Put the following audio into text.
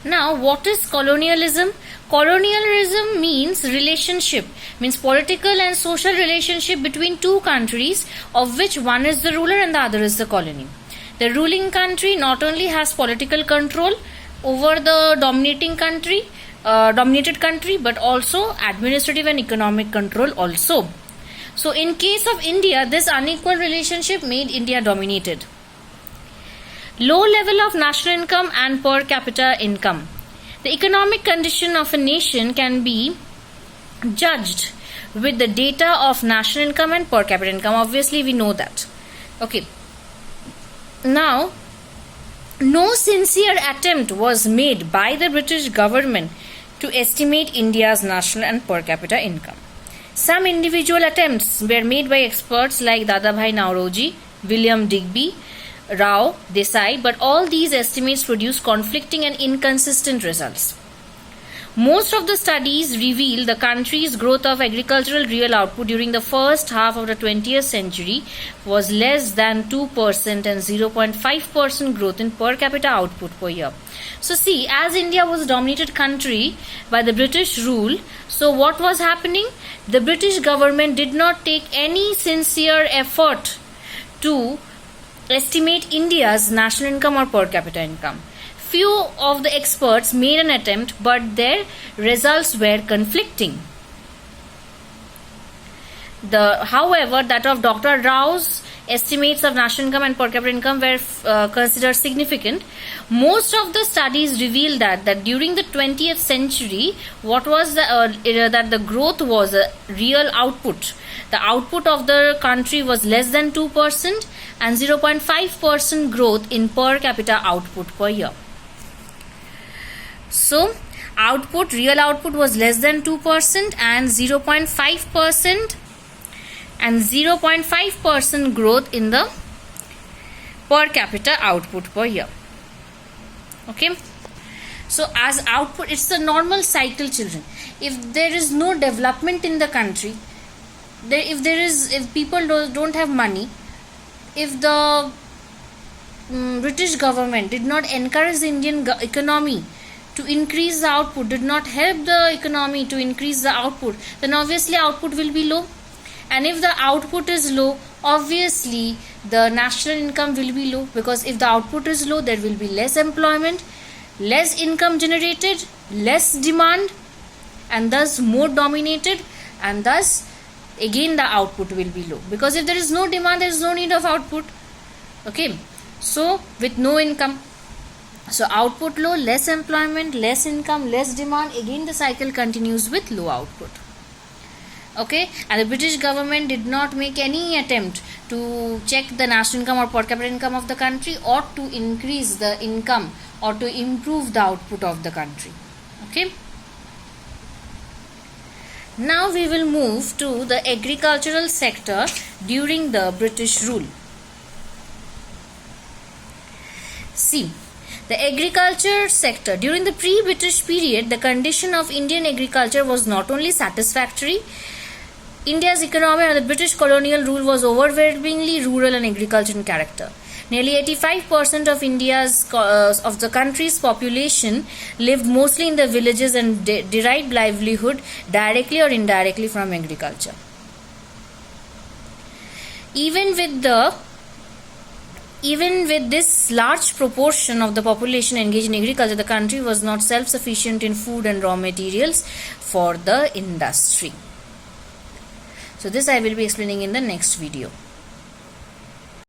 Now, what is colonialism? Colonialism means relationship, means political and social relationship between two countries, of which one is the ruler and the other is the colony. The ruling country not only has political control over the dominated country, but also administrative and economic control also. So, in case of India, this unequal relationship made India dominated. Low level of national income and per capita income. The economic condition of a nation can be judged with the data of national income and per capita income. Obviously, we know that. Okay. Now, no sincere attempt was made by the British government to estimate India's national and per capita income. Some individual attempts were made by experts like Dadabhai Naoroji, William Digby, Rao, Desai, but all these estimates produce conflicting and inconsistent results. Most of the studies reveal the country's growth of agricultural real output during the first half of the 20th century was less than 2% and 0.5% growth in per capita output per year. So see, as India was a dominated country by the British rule, so what was happening? The British government did not take any sincere effort to estimate India's national income or per capita income. Few of the experts made an attempt, but their results were conflicting. However, that of Dr. Rao's estimates of national income and per capita income were considered significant. Most of the studies reveal that during the 20th century, what was that the growth was a real output. The output of the country was less than 2% and 0.5% growth in per capita output per year. So, real output was less than 2% and 0.5% growth in the per capita output per year. Okay. So, as output, it's a normal cycle, children. If there is no development in the country, if people don't have money, if the British government did not encourage the Indian economy to increase the output, did not help the economy to increase the output, then obviously output will be low. And if the output is low, obviously the national income will be low, because if the output is low, there will be less employment, less income generated, less demand, and thus more dominated, and thus again the output will be low, because if there is no demand, there is no need of output. Okay, so with no income, so output low, less employment, less income, less demand, again the cycle continues with low output. Okay, and the British government did not make any attempt to check the national income or per capita income of the country, or to increase the income or to improve the output of the country. Okay. Now we will move to the agricultural sector during the British rule. See, the agriculture sector during the pre-British period, the condition of Indian agriculture was not only satisfactory. India's economy under the British colonial rule was overwhelmingly rural and agricultural in character. Nearly 85% of of the country's population lived mostly in the villages and derived livelihood directly or indirectly from agriculture. Even with this large proportion of the population engaged in agriculture, the country was not self-sufficient in food and raw materials for the industry. So this I will be explaining in the next video.